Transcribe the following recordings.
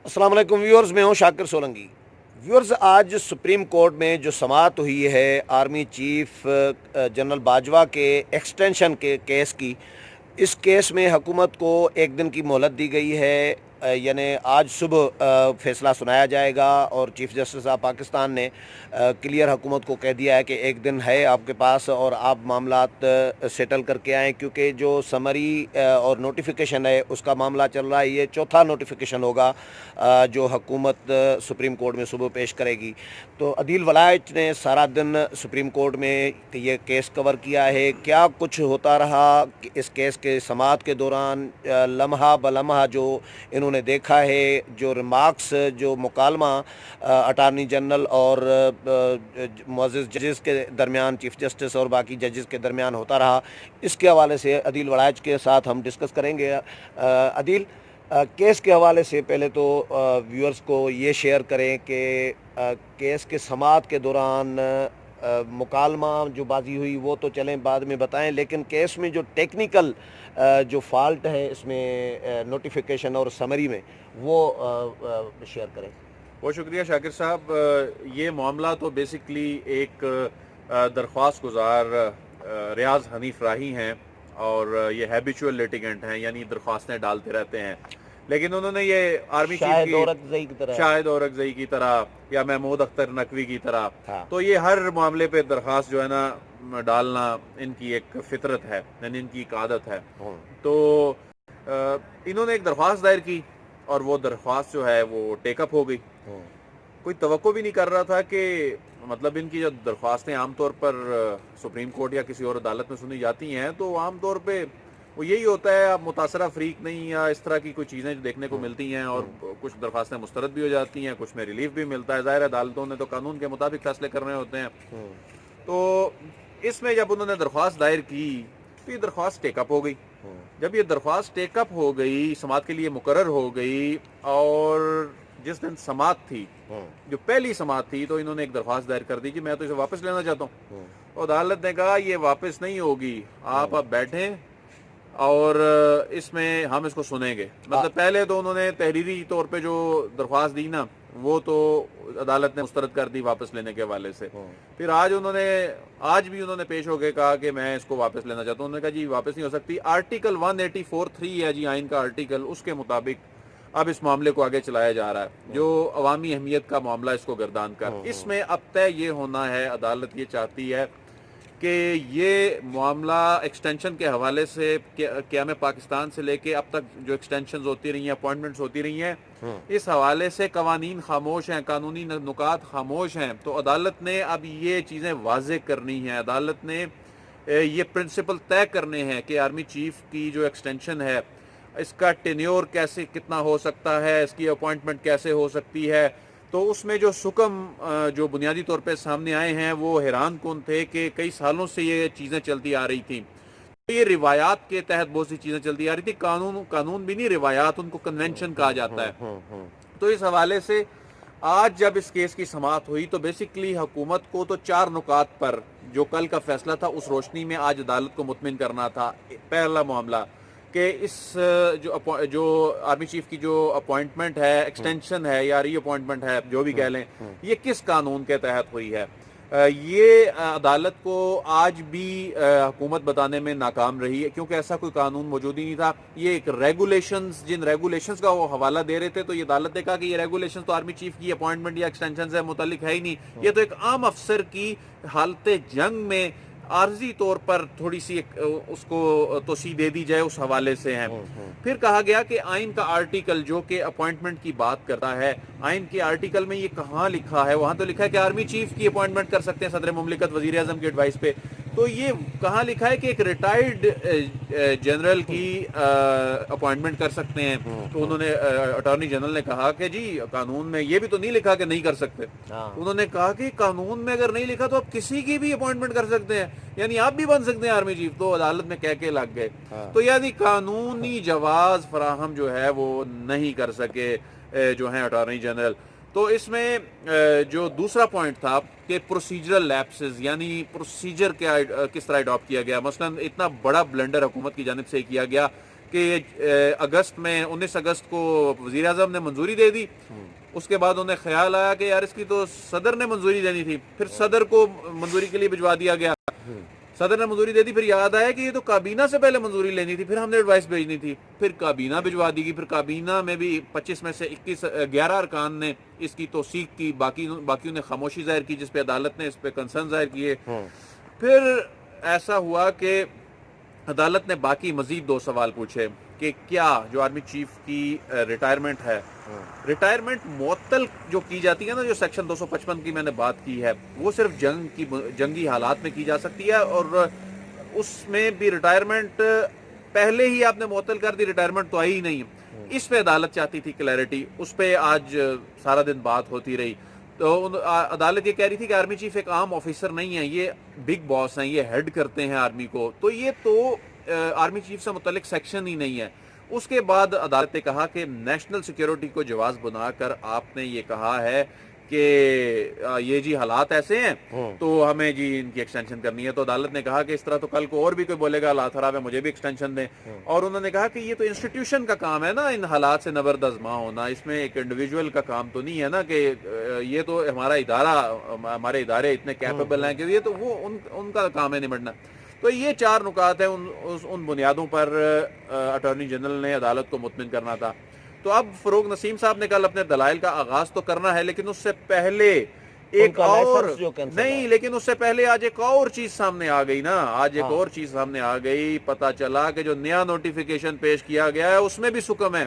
السلام علیکم ویورز، میں ہوں شاکر سولنگی۔ ویورز، آج سپریم کورٹ میں جو سماعت ہوئی ہے آرمی چیف جنرل باجوہ کے ایکسٹینشن کے کیس کی، اس کیس میں حکومت کو ایک دن کی مہلت دی گئی ہے، یعنی آج صبح فیصلہ سنایا جائے گا، اور چیف جسٹس آف پاکستان نے کلیئر حکومت کو کہہ دیا ہے کہ ایک دن ہے آپ کے پاس اور آپ معاملات سیٹل کر کے آئیں، کیونکہ جو سمری اور نوٹیفیکیشن ہے اس کا معاملہ چل رہا ہے۔ یہ چوتھا نوٹیفیکیشن ہوگا جو حکومت سپریم کورٹ میں صبح پیش کرے گی۔ تو عدیل ولائچ نے سارا دن سپریم کورٹ میں یہ کیس کور کیا ہے۔ کیا کچھ ہوتا رہا اس کیس کے سماعت کے دوران، لمحہ بلمحہ جو انہوں نے دیکھا ہے، جو ریمارکس، جو مکالمہ اٹارنی جنرل اور معزز ججز کے درمیان، چیف جسٹس اور باقی ججز کے درمیان ہوتا رہا، اس کے حوالے سے عدیل ولائچ کے ساتھ ہم ڈسکس کریں گے۔ عدیل، کیس کے حوالے سے پہلے تو ویورز کو یہ شیئر کریں کہ کیس کے سماعت کے دوران مکالمہ جو بازی ہوئی وہ تو چلیں بعد میں بتائیں، لیکن کیس میں جو ٹیکنیکل جو فالٹ ہے اس میں نوٹیفیکیشن اور سمری میں، وہ شیئر کریں۔ بہت شکریہ شاکر صاحب۔ یہ معاملہ تو بیسکلی ایک درخواست گزار ریاض حنیف راہی ہیں، اور یہ ہیبیچول لیٹیگنٹ ہیں، یعنی درخواستیں ڈالتے رہتے ہیں، لیکن انہوں نے یہ آرمی چیف شاہد کی اورکزئی کی طرح، شاہد اورکزئی کی طرح یا محمود اختر نقوی کی طرح، ہاں، تو یہ ہر معاملے پہ درخواست جو ہے نا ڈالنا ان کی ایک فطرت ہے، یعنی ان کی ایک عادت ہے۔ تو انہوں نے ایک درخواست دائر کی، اور وہ درخواست جو ہے وہ ٹیک اپ ہو گئی۔ کوئی توقع بھی نہیں کر رہا تھا کہ مطلب ان کی جو درخواستیں عام طور پر سپریم کورٹ یا کسی اور عدالت میں سنی جاتی ہیں تو عام طور پہ وہ یہی ہوتا ہے، آپ متاثرہ فریق نہیں یا اس طرح کی کوئی چیزیں جو دیکھنے کو ملتی ہیں، اور کچھ درخواستیں مسترد بھی ہو جاتی ہیں، کچھ میں ریلیف بھی ملتا ہے۔ ظاہر عدالتوں نے تو قانون کے مطابق فیصلے کرنے ہوتے ہیں۔ تو اس میں جب انہوں نے درخواست دائر کی تو یہ درخواست ٹیک اپ ہو گئی۔ جب یہ درخواست ٹیک اپ ہو گئی، سماعت کے لیے مقرر ہو گئی، اور جس دن سماعت تھی، جو پہلی سماعت تھی، تو انہوں نے ایک درخواست دائر کر دی کہ میں تو اسے واپس لینا چاہتا ہوں۔ عدالت نے کہا یہ واپس نہیں ہوگی، آپ اب بیٹھیں اور اس میں ہم اس کو سنیں گے۔ مطلب پہلے تو انہوں نے تحریری طور پہ جو درخواست دی نا، وہ تو عدالت نے مسترد کر دی واپس لینے کے حوالے سے۔ پھر آج بھی انہوں نے پیش ہو کے کہا کہ میں اس کو واپس لینا چاہتا ہوں۔ انہوں نے کہا جی واپس نہیں ہو سکتی۔ آرٹیکل 184(3) ہے جی آئین کا آرٹیکل، اس کے مطابق اب اس معاملے کو آگے چلایا جا رہا ہے، جو عوامی اہمیت کا معاملہ اس کو گردان کر۔ اس میں اب طے یہ ہونا ہے، عدالت یہ چاہتی ہے کہ یہ معاملہ ایکسٹینشن کے حوالے سے قیام پاکستان سے لے کے اب تک جو ایکسٹینشنز ہوتی رہی ہیں، اپوائنٹمنٹس ہوتی رہی ہیں، اس حوالے سے قوانین خاموش ہیں، قانونی نکات خاموش ہیں۔ تو عدالت نے اب یہ چیزیں واضح کرنی ہیں، عدالت نے یہ پرنسپل طے کرنے ہیں کہ آرمی چیف کی جو ایکسٹینشن ہے، اس کا ٹینیور کیسے کتنا ہو سکتا ہے، اس کی اپوائنٹمنٹ کیسے ہو سکتی ہے۔ تو اس میں جو سکم جو بنیادی طور پہ سامنے آئے ہیں وہ حیران کن تھے کہ کئی سالوں سے یہ چیزیں چلتی آ رہی تھیں۔ یہ روایات کے تحت بہت سی چیزیں چلتی آ رہی تھی، قانون بھی نہیں، روایات، ان کو کنونشن کہا جاتا ہے۔ تو اس حوالے سے آج جب اس کیس کی سماعت ہوئی تو بیسیکلی حکومت کو تو 4 نکات پر جو کل کا فیصلہ تھا اس روشنی میں آج عدالت کو مطمئن کرنا تھا۔ پہلا معاملہ کہ اس جو آرمی چیف کی جو اپوائنٹمنٹ ہے، ایکسٹینشن ہے یا ری اپوائنٹمنٹ ہے، جو بھی کہہ لیں، یہ کس قانون کے تحت ہوئی ہے۔ یہ عدالت کو آج بھی حکومت بتانے میں ناکام رہی ہے، کیونکہ ایسا کوئی قانون موجود ہی نہیں تھا۔ یہ ایک ریگولیشنز، جن ریگولیشنز کا وہ حوالہ دے رہے تھے، تو یہ عدالت نے کہا کہ یہ ریگولیشنز تو آرمی چیف کی اپوائنٹمنٹ یا ایکسٹینشن سے متعلق ہے ہی نہیں، یہ تو ایک عام افسر کی حالت جنگ میں عارضی طور پر تھوڑی سی اس کو توسیع دے دی جائے، اس حوالے سے ہیں۔ پھر کہا گیا کہ آئین کا آرٹیکل جو کہ اپوائنٹمنٹ کی بات کرتا ہے، آئین کے آرٹیکل میں یہ کہاں لکھا ہے؟ وہاں تو لکھا ہے کہ آرمی چیف کی اپوائنٹمنٹ کر سکتے ہیں صدر مملکت وزیر اعظم کے ایڈوائس پہ، تو یہ کہاں لکھا ہے کہ ایک ریٹائرڈ جنرل کی اپوائنٹمنٹ کر سکتے ہیں؟ تو انہوں نے اٹارنی جنرل نے کہا کہ جی قانون میں یہ بھی تو نہیں لکھا کہ نہیں کر سکتے۔ انہوں نے کہا کہ قانون میں اگر نہیں لکھا تو آپ کسی کی بھی اپوائنٹمنٹ کر سکتے ہیں، یعنی آپ بھی بن سکتے ہیں آرمی چیف۔ تو عدالت میں کہہ کے لگ گئے، تو یعنی قانونی جواز فراہم جو ہے وہ نہیں کر سکے جو ہیں اٹارنی جنرل۔ تو اس میں جو دوسرا پوائنٹ تھا کہ پروسیجرل لیپسز، یعنی پروسیجر کس طرح اڈاپٹ کیا گیا۔ مثلا اتنا بڑا بلنڈر حکومت کی جانب سے کیا گیا کہ اگست میں 19 اگست کو وزیر اعظم نے منظوری دے دی. اس کے بعد انہیں خیال آیا کہ یار اس کی تو صدر نے منظوری دینی تھی, پھر صدر کو منظوری کے لیے بھجوا دیا گیا, صدر نے منظوری دے دی, پھر یاد آیا کہ یہ تو کابینہ سے پہلے منظوری لینی تھی, پھر ہم نے ایڈوائس بھیجنی تھی, پھر کابینہ بھجوا دی گئی, پھر کابینہ میں بھی 25 میں سے 11 ارکان نے اس کی توثیق کی, باقیوں نے خاموشی ظاہر کی, جس پہ عدالت نے اس پہ کنسرن ظاہر کیے. پھر ایسا ہوا کہ عدالت نے باقی مزید 2 سوال پوچھے کہ کیا جو آرمی چیف کی ریٹائرمنٹ ہے, ریٹائرمنٹ معطل جو کی جاتی ہے نا, جو سیکشن 255 کی میں نے بات کی ہے, وہ صرف جنگی حالات میں کی جا سکتی ہے, اور اس میں بھی ریٹائرمنٹ پہلے ہی آپ نے معطل کر دی, ریٹائرمنٹ تو آئی ہی نہیں. اس پہ عدالت چاہتی تھی کلیئرٹی, اس پہ آج سارا دن بات ہوتی رہی. تو عدالت یہ کہہ رہی تھی کہ آرمی چیف ایک عام آفیسر نہیں ہے, یہ بگ باس ہیں, یہ ہیڈ کرتے ہیں آرمی کو, تو یہ تو آرمی چیف سے متعلق سیکشن ہی نہیں ہے. اس کے بعد عدالت نے کہا کہ نیشنل سیکیورٹی کو جواز بنا کر آپ نے یہ کہا ہے کہ یہ جی حالات ایسے ہیں تو ہمیں جی ان کی ایکسٹینشن کرنی ہے. تو عدالت نے کہا کہ اس طرح تو کل کو اور بھی کوئی بولے گا حالات خراب ہے, مجھے بھی ایکسٹینشن دیں. اور انہوں نے کہا کہ یہ تو انسٹیٹیوشن کا کام ہے نا, ان حالات سے نبرد آزما ہونا, اس میں ایک انڈیویجول کا کام تو نہیں ہے نا, کہ یہ تو ہمارا ادارہ, ہمارے ادارے اتنے کیپیبل ہیں کہ یہ تو وہ ان کا کام ہے نمٹنا. تو یہ 4 نکات ہیں, ان بنیادوں پر اٹارنی جنرل نے عدالت کو مطمئن کرنا تھا. تو اب فروغ نسیم صاحب نے کل اپنے دلائل کا آغاز تو کرنا ہے, لیکن اس سے پہلے ایک اور نہیں, لیکن اس سے پہلے آج ایک اور چیز سامنے آ گئی نا, آج ایک اور چیز سامنے آ گئی. پتا چلا کہ جو نیا نوٹیفیکیشن پیش کیا گیا ہے اس میں بھی سکم ہے,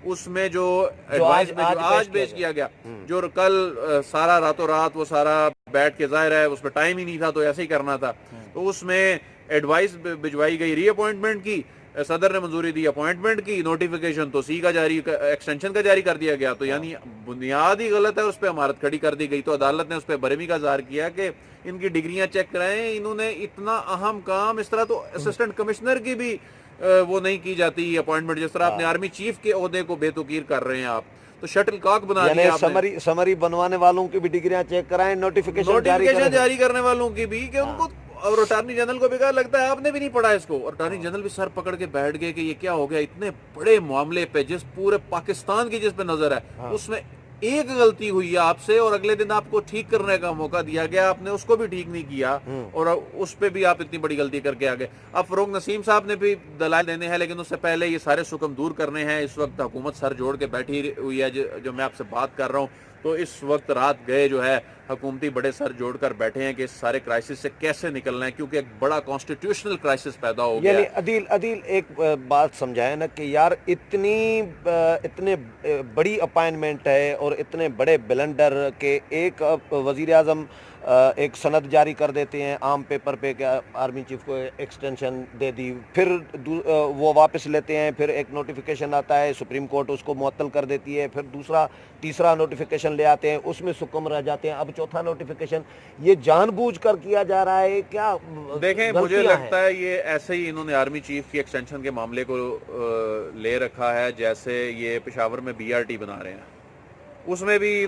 اس میں جو ایڈوائز میں جو آج پیش کیا گیا, جو کل سارا راتوں رات وہ سارا بیٹھ کے, ظاہر ہے اس پہ ٹائم ہی نہیں تھا تو ایسے ہی کرنا تھا, تو اس میں ایڈوائز بھجوائی گئی ری اپوائنٹمنٹ کی, صدر نے منظوری دی اپوائنٹمنٹ کی, نوٹیفیکیشن تو سی کا جاری, ایکسٹینشن کا جاری کر دیا گیا. تو یعنی بنیاد ہی غلط ہے, اس پہ عمارت کھڑی کر دی گئی. تو عدالت نے اس پہ برہمی کا اظہار کیا کہ ان کی ڈگریاں چیک کرائیں, انہوں نے اتنا اہم کام, اس طرح تو اسسٹنٹ کمشنر کی بھی وہ نہیں کی جاتی اپوائنٹمنٹ, جس طرح آپ نے آرمی چیف کے عہدے کو بے توقیر کر رہے ہیں آپ, تو شٹل کاک بنا دیا آپ نے. سمری بنوانے والوں کی بھی ڈگریاں چیک کرائیں, نوٹیفیکیشن جاری کرنے والوں کی بھی, کہ ان کو, اور اٹارنی جنرل کو بیکار لگتا ہے, آپ نے بھی نہیں پڑھا اس کو. اور اٹارنی جنرل بھی سر پکڑ کے بیٹھ گئے کہ یہ کیا ہو گیا, اتنے بڑے معاملے پہ, جس پورے پاکستان کی جس پہ نظر ہے, اس میں ایک غلطی ہوئی ہے آپ سے, اور اگلے دن آپ کو ٹھیک کرنے کا موقع دیا گیا, آپ نے اس کو بھی ٹھیک نہیں کیا, اور اس پہ بھی آپ اتنی بڑی غلطی کر کے آ گئے. اب فروغ نسیم صاحب نے بھی دلائل دینے ہیں, لیکن اس سے پہلے یہ سارے سکم دور کرنے ہیں. اس وقت حکومت سر جوڑ کے بیٹھی ہوئی ہے, جو میں آپ سے بات کر رہا ہوں, تو اس وقت رات گئے جو ہے حکومتی بڑے سر جوڑ کر بیٹھے ہیں کہ اس سارے کرائسس سے کیسے نکلنا ہے, کیونکہ ایک بڑا کانسٹیٹیوشنل کرائسس پیدا ہو گیا. یعنی عدیل ایک بات سمجھائے نا کہ یار اتنے بڑی اپائنمنٹ ہے اور اتنے بڑے بلنڈر کہ ایک وزیر اعظم ایک سند جاری کر دیتے ہیں عام پیپر پہ کہ آرمی چیف کو ایکسٹینشن دے دی, پھر وہ واپس لیتے ہیں, پھر ایک نوٹیفیکیشن آتا ہے, سپریم کورٹ اس کو معطل کر دیتی ہے, پھر تیسرا نوٹیفیکیشن لے آتے ہیں, اس میں سکم رہ جاتے ہیں, اب چوتھا نوٹیفیکیشن. یہ جان بوجھ کر کیا جا رہا ہے کیا؟ دیکھیں, مجھے لگتا ہے یہ ایسے ہی انہوں نے آرمی چیف کی ایکسٹینشن کے معاملے کو لے رکھا ہے جیسے یہ پشاور میں بی آر ٹی بنا رہے ہیں, اس میں بھی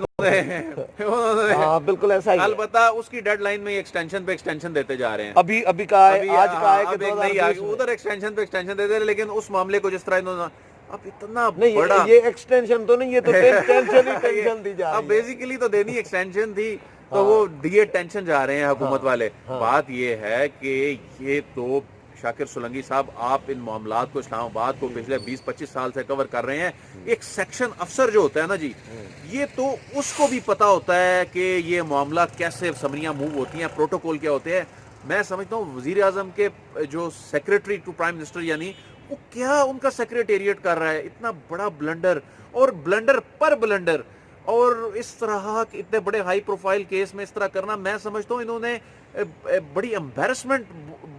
بالکل ایسا ہی, البتہ اس کی ڈیڈ لائن میں ایکسٹینشن پہ ایکسٹینشن دیتے جا رہے ہیں. ابھی کہا ہے, آج کہا ہے کہ ادھر ایکسٹینشن پہ ایکسٹینشن دیتے ہیں, لیکن اس معاملے کو جس طرح انہوں نے, اب اتنا نہیں, بڑا یہ ایکسٹینشن تو نہیں, یہ تو ٹینشن دی جا رہی ہے. اب بیسیکلی تو دینی ایکسٹینشن تھی, تو وہ دیے ٹینشن جا رہے ہیں حکومت والے. بات یہ ہے کہ یہ تو شاکر سولنگی صاحب, آپ ان معاملات کو اسلام آباد کو پچھلے 20-25 سال سے کور کر رہے ہیں. ایک سیکشن افسر جو ہوتا ہے نا جی, یہ تو اس کو بھی پتا ہوتا ہے کہ یہ معاملہ کیسے سمریاں موو ہوتی ہیں, پروٹوکول کیا ہوتے ہیں. میں سمجھتا ہوں وزیر اعظم کے جو سیکریٹری ٹو پرائم منسٹر, یعنی وہ کیا ان کا سیکریٹریٹ کر رہا ہے, اتنا بڑا بلنڈر, اور بلنڈر پر بلنڈر, اور اس طرح اتنے بڑے ہائی پروفائل کیس میں اس طرح کرنا, میں سمجھتا ہوں انہوں نے بڑی امبیرسمنٹ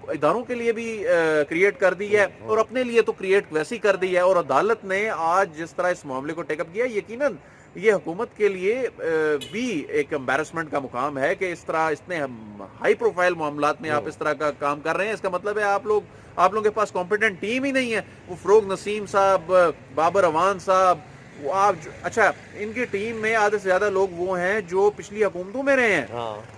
اداروں کے لیے بھی کریٹ کر دی ہے, اور اپنے لیے تو کریٹ ویسی کر دی ہے. اور عدالت نے آج جس طرح اس معاملے کو ٹیک اپ کیا, یقیناً یہ حکومت کے لیے بھی ایک امبیرسمنٹ کا مقام ہے کہ اس طرح اتنے ہائی پروفائل معاملات میں آپ اس طرح کا کام کر رہے ہیں. اس کا مطلب ہے آپ لوگوں کے پاس کمپیٹنٹ ٹیم ہی نہیں ہے. وہ فروغ نسیم صاحب, بابر اوان صاحب, وہ آپ اچھا, ان کی ٹیم میں آدھے سے زیادہ لوگ وہ ہیں جو پچھلی حکومتوں میں رہے ہیں,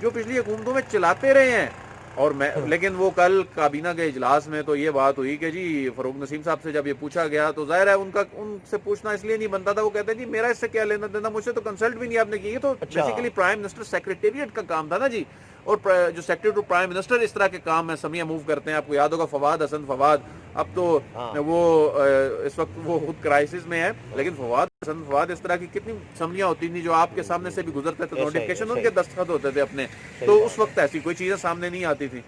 جو پچھلی حکومتوں میں چلاتے رہے ہیں. اور میں لیکن وہ کل کابینہ کے اجلاس میں تو یہ بات ہوئی کہ جی فروغ نسیم صاحب سے جب یہ پوچھا گیا تو ظاہر ہے ان سے پوچھنا اس لیے نہیں بنتا تھا، وہ کہتے ہیں جی میرا اس سے کیا لینا دینا، مجھ سے تو کنسلٹ بھی نہیں آپ نے کی، تو بیسیکلی پرائم منسٹر سیکریٹریٹ کا کام تھا نا جی، اور جو سیکرٹری ٹو پرائم منسٹر اس طرح کے کام میں سمیہ موو کرتے ہیں، آپ کو یاد ہوگا فواد حسن فواد، اب تو وہ اس وقت وہ خود کرائسس میں ہے، لیکن فواد اس طرح کی کتنی سمیاں ہوتی تھیں جو آپ کے سامنے سے بھی گزرتے تھے، نوٹیفکیشن ان کے دستخط ہوتے تھے اپنے، تو اس وقت ایسی کوئی چیزیں سامنے نہیں آتی تھی.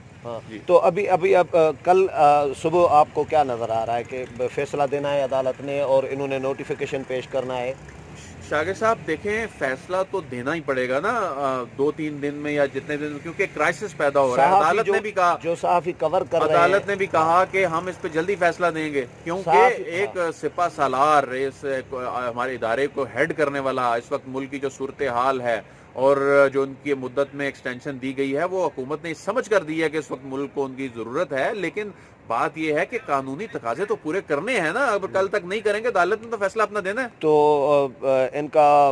جی تو ابھی اب کل صبح آپ کو کیا نظر آ رہا ہے کہ فیصلہ دینا ہے عدالت نے اور انہوں نے نوٹیفیکیشن پیش کرنا ہے؟ شاگر صاحب دیکھیں فیصلہ تو دینا ہی پڑے گا نا 2-3 دن میں یا جتنے دن میں، کیونکہ کرائسس پیدا ہو رہا ہے. عدالت نے بھی کہا، جو صحافی کور کر رہے ہیں، عدالت نے بھی کہا کہ ہم اس پہ جلدی فیصلہ دیں گے، کیونکہ ایک سپہ سالار اس ہمارے ادارے کو ہیڈ کرنے والا اس وقت ملک کی جو صورتحال ہے اور جو ان کی مدت میں ایکسٹینشن دی گئی ہے وہ حکومت نے سمجھ کر دی ہے کہ اس وقت ملک کو ان کی ضرورت ہے، لیکن بات یہ ہے کہ قانونی تقاضے تو پورے کرنے ہیں نا، اب کل تک نہیں کریں گے تو عدالت نے تو فیصلہ اپنا دینا ہے. تو ان کا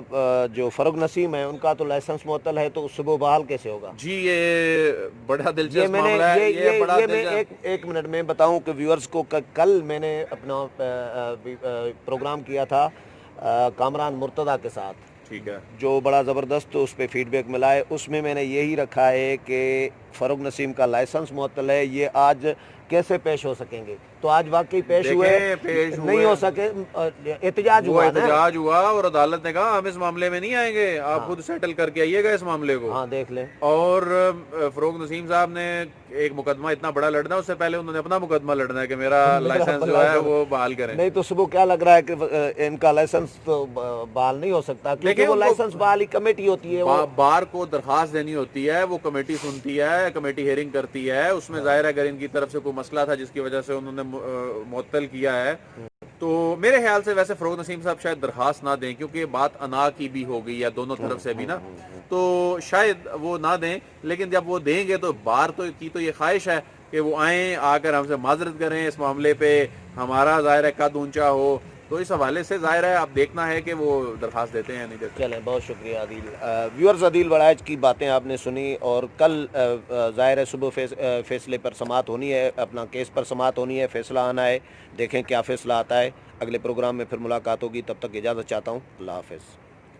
جو فروغ نسیم ہے ان کا تو لائسنس معطل ہے، تو صبح بحال کیسے ہوگا؟ جی یہ بڑا دلچسپ معاملہ ہے. یہ میں ایک منٹ میں بتاؤں کہ ویورز کو، کل میں نے اپنا پروگرام کیا تھا کامران مرتضیٰ کے ساتھ، ٹھیک ہے، جو بڑا زبردست اس پہ فیڈ بیک ملا ہے، اس میں نے یہی رکھا ہے کہ فروغ نسیم کا لائسنس معطل ہے، یہ آج کیسے پیش ہو سکیں گے؟ تو آج واقعی پیش ہوئے، نہیں ہو سکے، احتجاج ہوا، احتجاج ہوا اور عدالت نے کہا ہم اس معاملے میں نہیں آئیں گے، آپ خود سیٹل کر کے آئیے گا اس معاملے کو. ہاں دیکھ لیں. اور فروغ نسیم صاحب نے ایک مقدمہ اتنا بڑا لڑنا ہے، اس سے پہلے انہوں نے اپنا مقدمہ لڑنا ہے کہ میرا لائسنس جو ہے وہ بحال کریں. نہیں تو صبح کیا لگ رہا ہے کہ ان کا لائسنس تو بحال نہیں ہو سکتا، کیونکہ وہ لائسنس بحالی کمیٹی ہوتی ہے، بار کو درخواست دینی ہوتی ہے، وہ کمیٹی سنتی ہے، کمیٹی ہیئرنگ کرتی ہے، اس میں ظاہر ہے اگر ان کی طرف سے کوئی مسئلہ تھا جس کی وجہ سے انہوں نے معطل کیا ہے، تو میرے خیال سے ویسے فروغ نسیم صاحب شاید درخواست نہ دیں، کیونکہ یہ بات انا کی بھی ہو گئی ہے دونوں طرف سے بھی نا، تو شاید وہ نہ دیں، لیکن جب وہ دیں گے تو بار کی تو یہ خواہش ہے کہ وہ آئیں، آ کر ہم سے معذرت کریں اس معاملے پہ، ہمارا ظاہر ہے قد اونچا ہو، تو اس حوالے سے ظاہر ہے اب دیکھنا ہے کہ وہ درخواست دیتے ہیں یا نہیں دیتے. چلیں، بہت شکریہ عادل. ویورز، عادل وڑائچ کی باتیں آپ نے سنی، اور کل ظاہر ہے صبح فیصلے پر سماعت ہونی ہے، اپنا کیس پر سماعت ہونی ہے، فیصلہ آنا ہے، دیکھیں کیا فیصلہ آتا ہے. اگلے پروگرام میں پھر ملاقات ہوگی، تب تک اجازت چاہتا ہوں. اللہ حافظ.